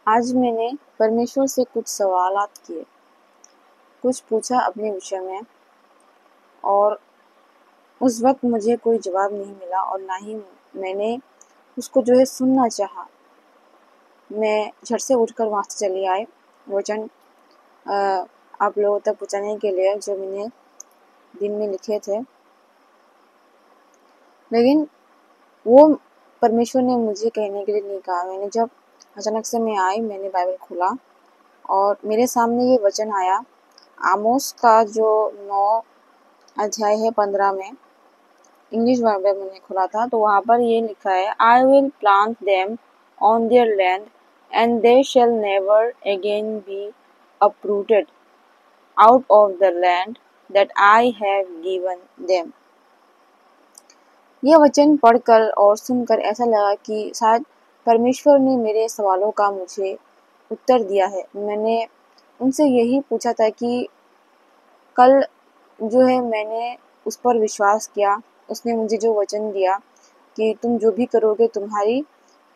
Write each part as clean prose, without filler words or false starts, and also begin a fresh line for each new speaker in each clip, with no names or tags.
आज मैंने परमेश्वर से कुछ सवालात किए, कुछ पूछा अपने विषय में, और उस वक्त मुझे कोई जवाब नहीं मिला और ना ही मैंने उसको सुनना चाहा। मैं झट से उठकर वहाँ से चली आई वचन आप लोगों तक पहुँचाने के लिए जो मैंने दिन में लिखे थे। लेकिन वो परमेश्वर ने मुझे कहने के लिए नहीं कहा। मैंने जब अचानक से मैं आई, मैंने बाइबल खोला और मेरे सामने ये वचन आया। आमोस का जो 9 अध्याय है 15 में, इंग्लिश बाइबल मैंने खोला था, तो वहाँ पर ये लिखा है, I will plant them on their land and they shall never again be uprooted out of the land that I have given them. यह वचन पढ़कर और सुनकर ऐसा लगा कि शायद परमेश्वर ने मेरे सवालों का मुझे उत्तर दिया है। मैंने उनसे यही पूछा था कि कल मैंने उस पर विश्वास किया, उसने मुझे जो वचन दिया कि तुम जो भी करोगे तुम्हारी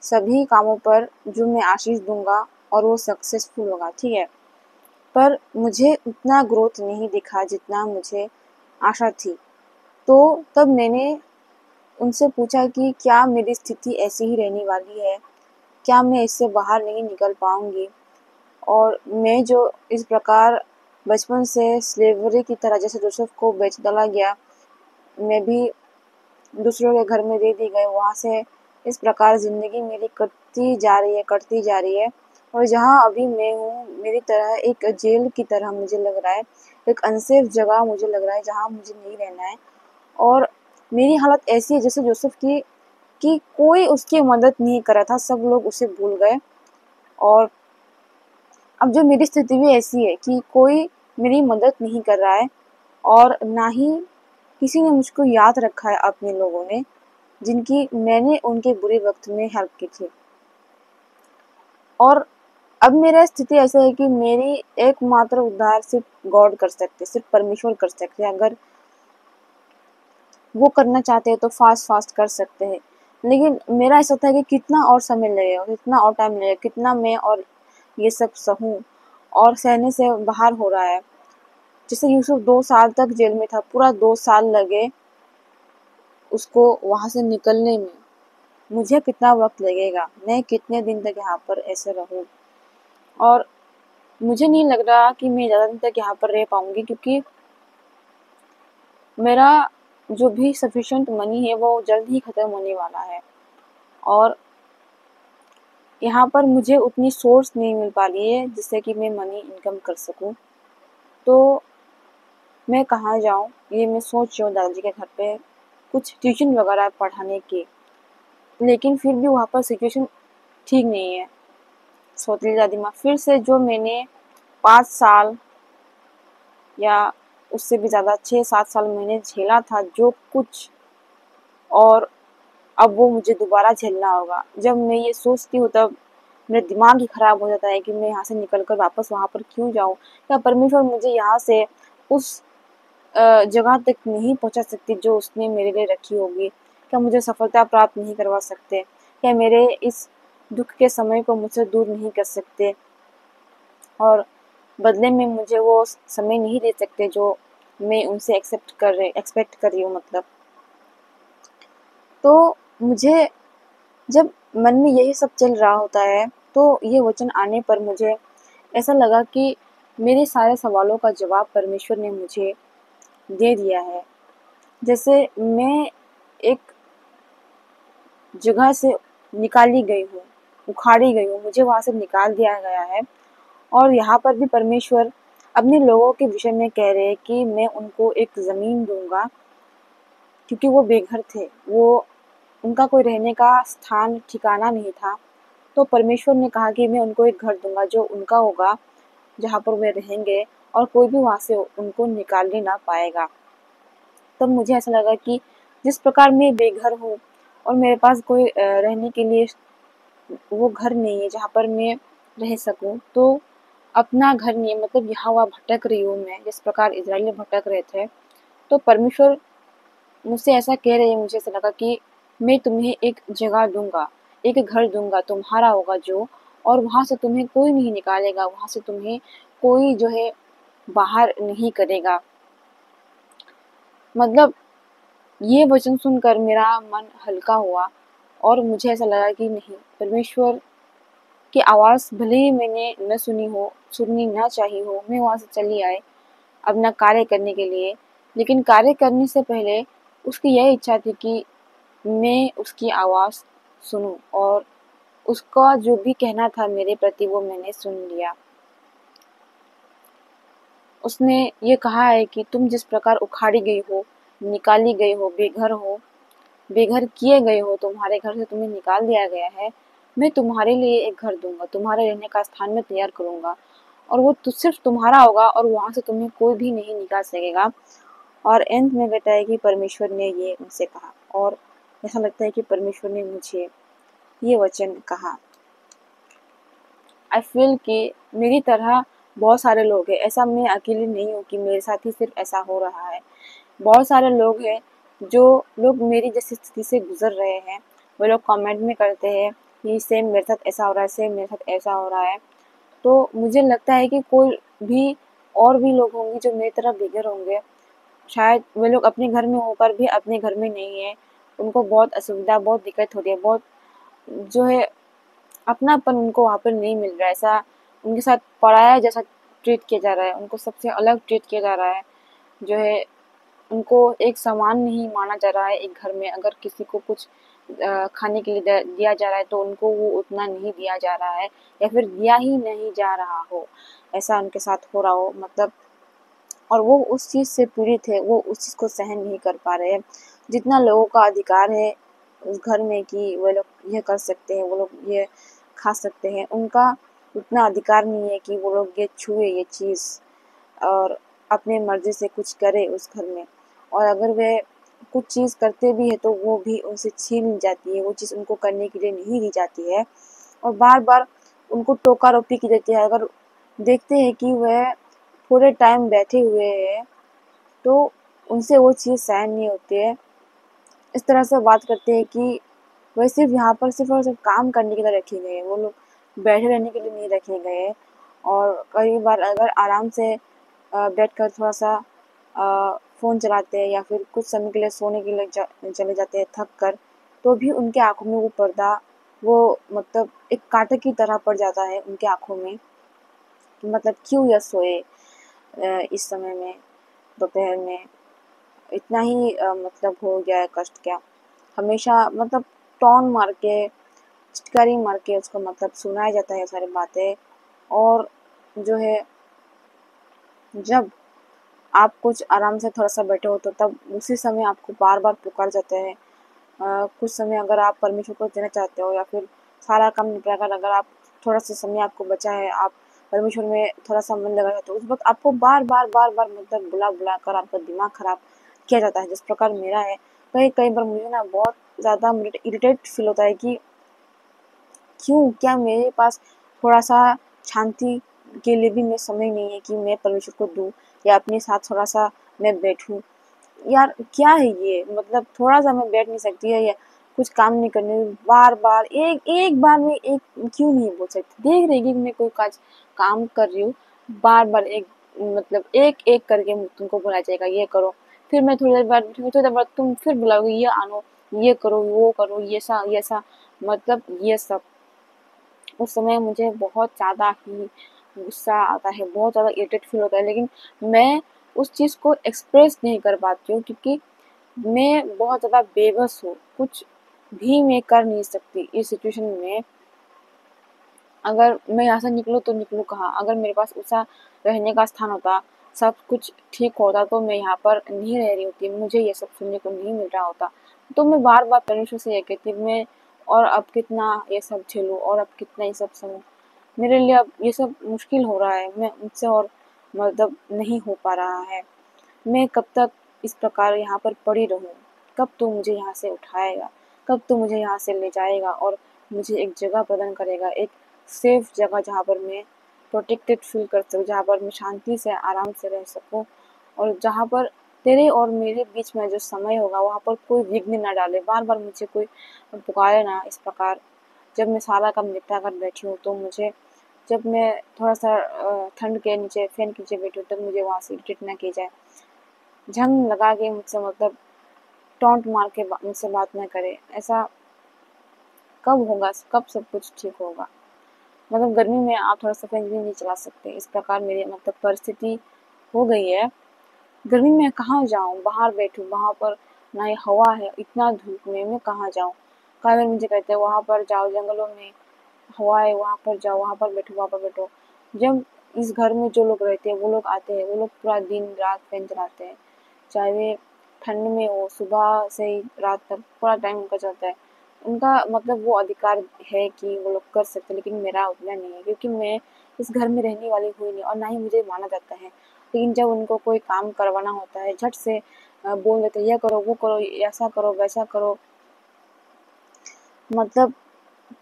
सभी कामों पर जो मैं आशीष दूंगा और वो सक्सेसफुल होगा, ठीक है। पर मुझे उतना ग्रोथ नहीं दिखा जितना मुझे आशा थी। तो तब मैंने उनसे पूछा कि क्या मेरी स्थिति ऐसी ही रहने वाली है, क्या मैं इससे बाहर नहीं निकल पाऊंगी, और मैं जो इस प्रकार बचपन से स्लेवरी की तरह जैसे जोसेफ को बेच डाला गया, मैं भी दूसरों के घर में दे दी गई, वहाँ से इस प्रकार ज़िंदगी मेरी कटती जा रही है। और जहाँ अभी मैं हूँ, मेरी तरह एक जेल की तरह मुझे लग रहा है, एक अनसेफ जगह मुझे लग रहा है जहाँ मुझे नहीं रहना है। और मेरी हालत ऐसी है जैसे जोसेफ की कि कोई उसकी मदद नहीं कर रहा था, सब लोग उसे भूल गए। और अब जो मेरी स्थिति भी ऐसी है कि कोई मेरी मदद नहीं कर रहा है और ना ही किसी ने मुझको याद रखा है, अपने लोगों ने जिनकी मैंने उनके बुरे वक्त में हेल्प की थी। और अब मेरा स्थिति ऐसा है कि मेरी एकमात्र उद्धार सिर्फ गॉड कर सकते, सिर्फ परमेश्वर कर सकते हैं। अगर वो करना चाहते हैं तो फास्ट कर सकते हैं। लेकिन मेरा ऐसा था कि कितना और समय लगेगा, कितना और टाइम लगेगा, कितना मैं और ये सब सहूं, और सहने से बाहर हो रहा है। जैसे यूसुफ 2 साल तक जेल में था, पूरा 2 साल लगे उसको वहां से निकलने में। मुझे कितना वक्त लगेगा, मैं कितने दिन तक यहाँ पर ऐसे रहूं। और मुझे नहीं लग रहा कि मैं ज़्यादा दिन तक यहाँ पर रह पाऊंगी, क्योंकि मेरा जो भी सफिशिएंट मनी है वो जल्द ही ख़त्म होने वाला है। और यहाँ पर मुझे उतनी सोर्स नहीं मिल पा रही है जिससे कि मैं मनी इनकम कर सकूं। तो मैं कहाँ जाऊँ, ये मैं सोच रही हूँ दादाजी के घर पे कुछ ट्यूशन वगैरह पढ़ाने की। लेकिन फिर भी वहाँ पर सिचुएशन ठीक नहीं है। सौतेली दादी माँ फिर से जो मैंने 5 साल या उससे भी ज़्यादा 6-7 साल मैंने झेला था जो कुछ, और अब वो मुझे दोबारा झेलना होगा। जब मैं ये सोचती हूँ तब मेरा दिमाग ही खराब हो जाता है कि मैं यहाँ से निकल कर वापस वहाँ पर क्यों जाऊँ। क्या परमेश्वर मुझे यहाँ से उस जगह तक नहीं पहुँचा सकती जो उसने मेरे लिए रखी होगी? क्या मुझे सफलता प्राप्त नहीं करवा सकते? क्या मेरे इस दुख के समय को मुझसे दूर नहीं कर सकते, और बदले में मुझे वो समय नहीं दे सकते जो मैं उनसे एक्सपेक्ट कर रही हूँ मतलब। तो मुझे जब मन में यही सब चल रहा होता है, तो ये वचन आने पर मुझे ऐसा लगा कि मेरे सारे सवालों का जवाब परमेश्वर ने मुझे दे दिया है। जैसे मैं एक जगह से निकाली गई हूँ, उखाड़ी गई हूँ, मुझे वहाँ से निकाल दिया गया है। और यहाँ पर भी परमेश्वर अपने लोगों के विषय में कह रहे हैं कि मैं उनको एक ज़मीन दूंगा, क्योंकि वो बेघर थे, वो उनका कोई रहने का स्थान ठिकाना नहीं था। तो परमेश्वर ने कहा कि मैं उनको एक घर दूंगा जो उनका होगा, जहाँ पर वे रहेंगे और कोई भी वहाँ से उनको निकालने ना पाएगा। तब मुझे ऐसा लगा कि जिस प्रकार मैं बेघर हूँ और मेरे पास कोई रहने के लिए वो घर नहीं है जहाँ पर मैं रह सकूँ, तो अपना घर नहीं है, मतलब यहाँ वहाँ भटक रही हूँ मैं, जिस प्रकार इजराइल भटक रहे थे। तो परमेश्वर मुझसे ऐसा कह रहे हैं, मुझे ऐसा लगा कि मैं तुम्हें एक जगह दूंगा, एक घर दूंगा, तुम्हारा होगा जो, और वहाँ से तुम्हें कोई नहीं निकालेगा, वहाँ से तुम्हें कोई जो है बाहर नहीं करेगा। मतलब ये वचन सुनकर मेरा मन हल्का हुआ और मुझे ऐसा लगा कि नहीं, परमेश्वर की आवाज़ भले ही मैंने न सुनी हो, सुननी ना चाहिए हो, मैं वहाँ से चली आई अपना कार्य करने के लिए, लेकिन कार्य करने से पहले उसकी यह इच्छा थी कि मैं उसकी आवाज़ सुनूं और उसका जो भी कहना था मेरे प्रति वो मैंने सुन लिया। उसने ये कहा है कि तुम जिस प्रकार उखाड़ी गई हो, निकाली गई हो, बेघर किए गए हो, तुम्हारे घर से तुम्हें निकाल दिया गया है, मैं तुम्हारे लिए एक घर दूंगा, तुम्हारे रहने का स्थान में तैयार करूंगा और वो तो सिर्फ तुम्हारा होगा और वहां से तुम्हें कोई भी नहीं निकाल सकेगा। और अंत में बताया कि परमेश्वर ने ये उनसे कहा और ऐसा लगता है कि परमेश्वर ने मुझे ये वचन कहा। आई फील कि मेरी तरह बहुत सारे लोग हैं, ऐसा मैं अकेली नहीं हूँ कि मेरे साथ ही सिर्फ ऐसा हो रहा है। बहुत सारे लोग हैं जो लोग मेरी जैसी स्थिति से गुजर रहे हैं, वो लोग कमेंट में करते हैं कि सेम मेरे साथ ऐसा हो रहा है, सेम मेरे साथ ऐसा हो रहा है। तो मुझे लगता है कि कोई भी और भी लोग होंगे जो मेरी तरह बिगड़ होंगे, शायद वे लोग अपने घर में होकर भी अपने घर में नहीं है, उनको बहुत असुविधा, बहुत दिक्कत हो रही है, बहुत जो है अपनापन उनको वहाँ पर नहीं मिल रहा है, ऐसा उनके साथ पराया जैसा ट्रीट किया जा रहा है, उनको सबसे अलग ट्रीट किया जा रहा है, जो है उनको एक समान नहीं माना जा रहा है। एक घर में अगर किसी को कुछ खाने के लिए दिया जा रहा है तो उनको वो उतना नहीं दिया जा रहा है या फिर दिया ही नहीं जा रहा हो, ऐसा उनके साथ हो रहा हो, मतलब और वो उस चीज़ से पीड़ित है, वो उस चीज़ को सहन नहीं कर पा रहे हैं। जितना लोगों का अधिकार है उस घर में कि वो लोग ये कर सकते हैं, वो लोग ये खा सकते हैं, उनका उतना अधिकार नहीं है कि वो लोग ये छुए ये चीज़ और अपने मर्जी से कुछ करे उस घर में। और अगर वे कुछ चीज़ करते भी है तो वो भी उनसे छीन जाती है, वो चीज़ उनको करने के लिए नहीं दी जाती है और बार बार उनको टोका रोपी की जाती है। अगर देखते हैं कि वह पूरे टाइम बैठे हुए हैं तो उनसे वो चीज़ सहन नहीं होती है। इस तरह से बात करते हैं कि वह सिर्फ यहाँ पर सिर्फ और सिर्फ काम करने के लिए रखे गए हैं, वो लोग बैठे रहने के लिए नहीं रखे गए हैं। और कई बार अगर आराम से बैठकर थोड़ा-सा फ़ोन चलाते हैं या फिर कुछ समय के लिए सोने के लिए चले जाते हैं थक कर, तो भी उनके आँखों में वो पर्दा वो मतलब एक कांटे की तरह पड़ जाता है उनकी आँखों में, मतलब क्यों यह सोए इस समय में, दोपहर में इतना ही मतलब हो गया है कष्ट क्या। हमेशा मतलब टॉन्ट मार के, चित्कारी मार के उसको मतलब सुनाया जाता है सारी बातें और जो है जब आप कुछ आराम से थोड़ा-सा बैठे हो तो तब उसी समय आपको बार-बार पुकार जाता है। कुछ समय अगर आप परमेश्वर को देना चाहते हो या फिर सारा काम निपटा कर अगर आप थोड़ा-सा समय आपको बचा है, आप परमेश्वर में थोड़ा-सा मन लगा है तो उस वक़्त आपको बार-बार मतलब बुला-बुला कर आपका दिमाग खराब किया जाता है, जिस प्रकार मेरा है। कई बार मुझे ना बहुत ज़्यादा इरिटेट फ़ील होता है कि क्यों? क्या मेरे पास थोड़ा-सा शांति के लिए भी मैं समय नहीं है कि मैं परमेश्वर को दूँ या अपने साथ थोड़ा-सा मैं बैठूँ। यार क्या है ये? मतलब थोड़ा-सा मैं बैठ नहीं सकती है या कुछ काम नहीं करने बार-बार एक एक बार में एक क्यों नहीं बोल सकती? देख रही कि मैं कोई काम कर रही हूँ, बार-बार एक मतलब एक-एक करके तुमको बोला जाएगा ये करो। फिर मैं थोड़ी देर बाद थोड़ी देर बाद तुम फिर बुलाओगे ये आनो, ये करो, वो करो, ये ऐसा मतलब ये सब। उस समय मुझे बहुत ज़्यादा ही गुस्सा आता है, बहुत ज़्यादा इरिटेट फ़ील होता है, लेकिन मैं उस चीज़ को एक्सप्रेस नहीं कर पाती हूँ क्योंकि मैं बहुत ज़्यादा बेबस हूँ, कुछ भी मैं कर नहीं सकती इस सिचुएशन में। अगर मैं यहाँ से निकलूँ तो निकलूँ कहाँ? अगर मेरे पास ऐसा रहने का स्थान होता, सब कुछ ठीक होता तो मैं यहाँ पर नहीं रह रही होती, मुझे ये सब सुनने को नहीं मिल रहा होता। तो मैं बार-बार परमेश्वर से ये कहती मैं और अब कितना ये सब झेलूँ और अब कितना ये सब सहूँ। मेरे लिए अब ये सब मुश्किल हो रहा है, मैं मुझसे और मतलब नहीं हो पा रहा है। मैं कब तक इस प्रकार यहाँ पर पड़ी रहूँ? कब तू मुझे यहाँ से उठाएगा? कब तू मुझे यहाँ से ले जाएगा और मुझे एक जगह प्रदान करेगा, एक सेफ जगह जहाँ पर मैं प्रोटेक्टेड फ़ील कर सकूँ, जहाँ पर मैं शांति से आराम से रह सकूँ और जहाँ पर तेरे और मेरे बीच में जो समय होगा वहाँ पर कोई विघ्न ना डाले, बार-बार मुझे कोई पुकारे ना इस प्रकार। जब मैं सारा काम निपटा कर बैठी हूँ तो मुझे, जब मैं थोड़ा सा ठंड के नीचे फैन के नीचे बैठी हूँ तब मुझे वहाँ से इरिटेट ना की जाए, झंग लगा के मुझसे मतलब टॉन्ट मार के मुझसे बात ना करे। ऐसा कब होगा, कब सब कुछ ठीक होगा? मतलब गर्मी में आप थोड़ा सा फैन भी नहीं चला सकते, इस प्रकार मेरी मतलब परिस्थिति हो गई है। गर्मी में कहाँ जाऊँ, बाहर बैठूँ, वहाँ पर ना ही हवा है, इतना धूप में मैं कहाँ जाऊँ? कई बार मुझे कहते हैं वहाँ पर जाओ, जंगलों में हवा है, वहाँ पर जाओ, वहाँ पर बैठो, वहाँ पर बैठो। जब इस घर में जो लोग रहते हैं वो लोग आते हैं, वो लोग पूरा दिन रात फैन चलाते हैं, चाहे वे ठंड में हो, सुबह से ही रात तक पूरा टाइम उनका चलता है। उनका मतलब वो अधिकार है कि वो लोग कर सकते हैं, लेकिन मेरा उतना नहीं है, क्योंकि मैं इस घर में रहने वाली हुई नहीं और ना ही मुझे माना जाता है। लेकिन जब उनको कोई काम करवाना होता है, झट से बोल देते हैं, यह करो, वो करो, ऐसा करो, वैसा करो। मतलब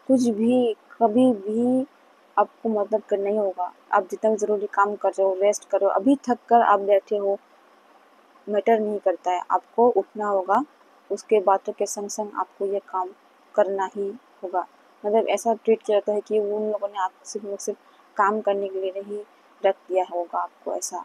कुछ भी, कभी भी आपको मतलब करना ही होगा। आप जितना ज़रूरी काम कर रहे हो, रेस्ट करो। अभी थक कर आप बैठे हो, मैटर नहीं करता है, आपको उठना होगा। उसके बातों के संग-संग आपको ये काम करना ही होगा। मतलब ऐसा ट्रीट किया जाता है कि उन लोगों ने आपको सिर्फ़ और सिर्फ़ काम करने के लिए नहीं रख दिया होगा आपको, ऐसा।